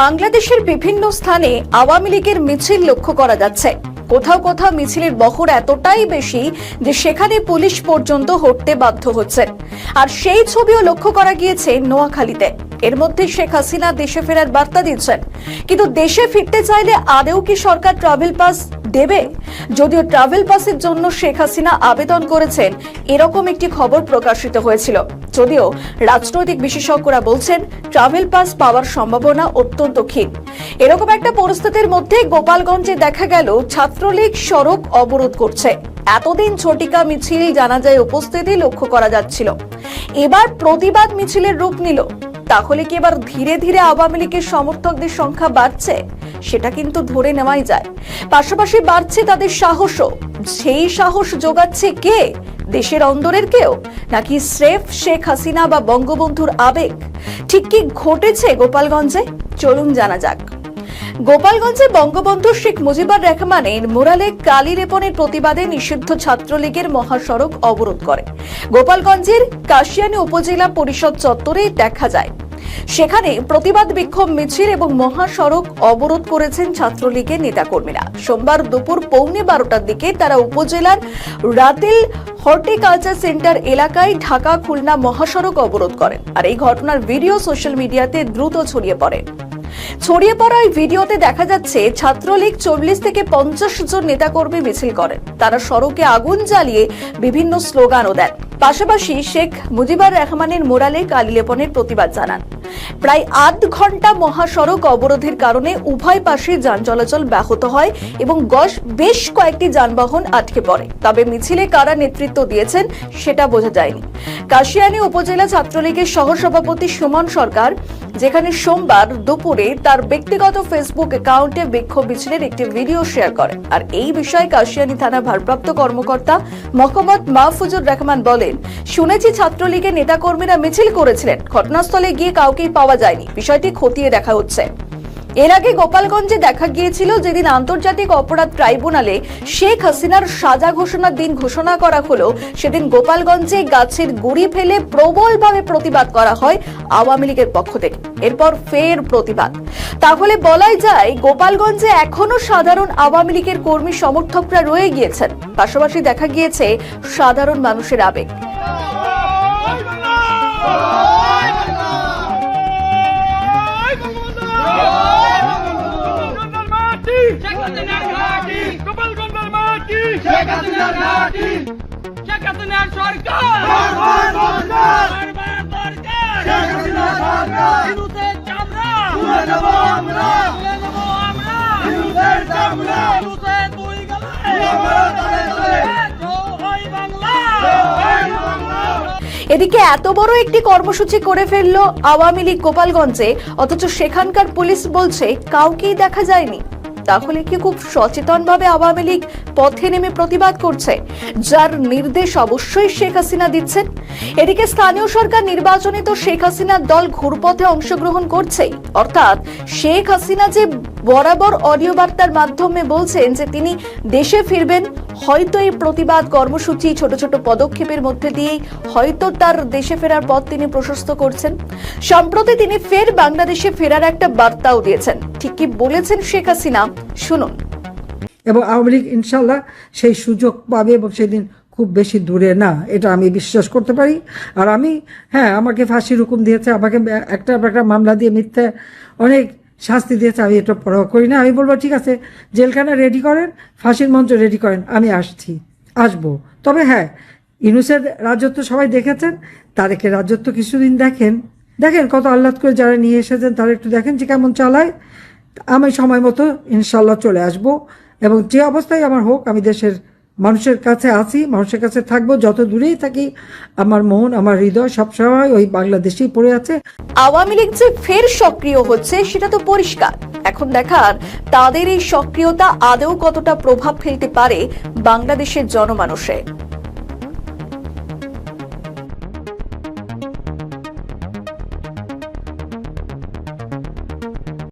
বাংলাদেশের বিভিন্ন স্থানে আওয়ামী লীগের মিছিল লক্ষ্য করা যাচ্ছে। কোথাও কোথাও মিছিলের বহর এতটাই বেশি যে সেখানে পুলিশ পর্যন্ত হটতে বাধ্য হচ্ছেন। আর সেই ছবিও লক্ষ্য করা গিয়েছে নোয়াখালীতে। এর মধ্যে শেখ হাসিনা দেশে ফেরার বার্তা দিচ্ছেন, কিন্তু দেশে ফিরতে চাইলে আদৌ কি সরকার ট্রাভেল পাস দেবে? যদিও ট্রাভেল পাসের জন্য শেখ হাসিনা আবেদন করেছেন, এরকম একটি খবর প্রকাশিত হয়েছিল। যদিও রাজনৈতিক বিশেষজ্ঞরা বলছেন ট্রাভেল পাস পাওয়ার সম্ভাবনা অত্যন্ত ক্ষীণ। এরকম একটা পরিস্থিতির মধ্যে গোপালগঞ্জে দেখা গেল ছাত্রলীগ সড়ক অবরোধ করছে। এতদিন ঝটিকা মিছিল জানাজায় উপস্থিতি লক্ষ্য করা যাচ্ছিল, এবার প্রতিবাদ মিছিলের রূপ নিল। তাহলে কি এবার ধীরে ধীরে আওয়ামী লীগের সমর্থকদের সংখ্যা বাড়ছে? সেটা কিন্তু ধরে নেওয়াই যায়। পাশাপাশি বাড়ছে তাদের সাহসও। সেই সাহস যোগাচ্ছে কে? দেশের অন্দরের কেউ, নাকি স্রেফ শেখ হাসিনা বা বঙ্গবন্ধুর আবেগ? ঠিক কি ঘটেছে গোপালগঞ্জে? চলুন জানা যাক। গোপালগঞ্জে বঙ্গবন্ধু শেখ মুজিবুর রহমানের মুরালে কালি লেপনের প্রতিবাদে নিষিদ্ধ ছাত্রলীগের মহাসড়ক অবরোধ করে। গোপালগঞ্জের কাশিয়ানী উপজেলা পরিষদ চত্বরে দেখা যায়। সেখানে প্রতিবাদ বিক্ষোভ মিছিল এবং মহাসড়ক অবরোধ করেছেন ছাত্রলীগের নেতাকর্মীরা। সোমবার দুপুর 12:15টার দিকে তারা উপজেলার রাতেল হর্টিকালচার সেন্টার এলাকায় ঢাকা খুলনা মহাসড়ক অবরোধ করেন। আর এই ঘটনার ভিডিও সোশ্যাল মিডিয়াতে দ্রুত ছড়িয়ে পড়ে। এই ভিডিওতে দেখা যাচ্ছে ছাত্রলীগ 40 থেকে 50 জন নেতাকর্মী মিছিল করেন। তারা সড়কে আগুন জ্বালিয়ে বিভিন্ন স্লোগানও দেন। পাশাপাশি শেখ মুজিবুর রহমানের মুরালে কালি লেপনের প্রতিবাদ জানান। প্রায় আধ ঘন্টা মহাসড়ক অবরোধের কারণে উভয় পাশে যান চলাচল ব্যাহত হয় এবং বেশ কয়েকটি যানবাহন আটকে পড়ে। তবে মিছিলে কারা নেতৃত্ব দিয়েছেন সেটা বোঝা যায়নি। কাশিয়ানী উপজেলা ছাত্রলীগের সহসভাপতি সুমন সরকার যেখানে সোমবার দুপুরে তার ব্যক্তিগত ফেসবুক অ্যাকাউন্টে বিক্ষোভ মিছিলের একটি ভিডিও শেয়ার করেন। আর এই বিষয়ে কাশিয়ানী থানা ভারপ্রাপ্ত কর্মকর্তা মোহাম্মদ মাহফুজুর রহমান বলেন, শুনেছি ছাত্রলীগের নেতাকর্মীরা মিছিল করেছিলেন, ঘটনাস্থলে গিয়ে কাউকেই পাওয়া যায়নি। বিষয়টি খতিয়ে দেখা হচ্ছে। এর আগে গোপালগঞ্জে দেখা গিয়েছিল যেদিন আন্তর্জাতিক অপরাধ ট্রাইব্যুনালে শেখ হাসিনার সাজা ঘোষণার দিন ঘোষণা করা হলো, সেদিন গোপালগঞ্জে গাছের গুড়ি ফেলে প্রবলভাবে প্রতিবাদ করা হয় আওয়ামী লীগের পক্ষ থেকে। এরপর ফের প্রতিবাদ। তাহলে বলাই যায় গোপালগঞ্জে এখনো সাধারণ আওয়ামী লীগের কর্মী সমর্থকরা রয়ে গিয়েছেন। পাশাপাশি দেখা গিয়েছে সাধারণ মানুষের আবেগ। এদিকে এত বড় একটি কর্মসূচি করে ফেললো আওয়ামী লীগ গোপালগঞ্জে, অথচ সেখানকার পুলিশ বলছে কাউকেই দেখা যায়নি। তাহলে কি খুব সচেতনভাবে আওয়ামী লীগ পথে নেমে প্রতিবাদ করছে, যার নির্দেশ অবশ্যই শেখ হাসিনা দিচ্ছেন? এদিকে স্থানীয় সরকার নির্বাচনে তো শেখ হাসিনার দল ঘুরপথে অংশগ্রহণ করছেই। অর্থাৎ শেখ হাসিনা যে বরাবর অডিও বার্তার মাধ্যমে বলছেন যে তিনি দেশে ফিরবেন, হয়তো এই প্রতিবাদ কর্মসূচি ছোট ছোট পদক্ষেপের মধ্যে দিয়েই হয়তো তার দেশে ফেরার পথ তিনি প্রশস্ত করছেন। সম্প্রতি তিনি ফের বাংলাদেশে ফেরার একটা বার্তাও দিয়েছেন। ঠিক কি বলেছেন শেখ হাসিনা, শুনুন। এবং আওয়ামী লীগ ইনশাল্লাহ সেই সুযোগ পাবে এবং সেদিন খুব বেশি দূরে না, এটা আমি বিশ্বাস করতে পারি। আর আমি আমাকে ফাঁসির হুকুম দিয়েছে, আমাকে একটা মামলা দিয়ে মিথ্যে অনেক শাস্তি দিয়েছে, আমি এটা পরোয়া করি না। আমি বলবো ঠিক আছে, জেলখানা রেডি করেন, ফাঁসির মঞ্চ রেডি করেন, আমি আসবো। তবে ইউনূসের রাজত্ব সবাই দেখেছেন, তারেকের রাজত্ব কিছুদিন দেখেন কত আহ্লাদ করে যারা নিয়ে এসেছেন তারা একটু দেখেন যে কেমন চালায়। আমি সময় মতো ইনশাল্লাহ চলে আসব এবং যে অবস্থায় আমার হোক আমি দেশের মানুষের কাছে আছি, মানুষের কাছে থাকবো। যত দূরেই থাকি আমার মন, আমার হৃদয় সবসময় ওই বাংলাদেশেই পড়ে আছে। আওয়ামী লীগ যে ফের সক্রিয় হচ্ছে সেটা তো পরিষ্কার। এখন দেখার তাদের এই সক্রিয়তা আদৌ কতটা প্রভাব ফেলতে পারে বাংলাদেশের জনমানুষে।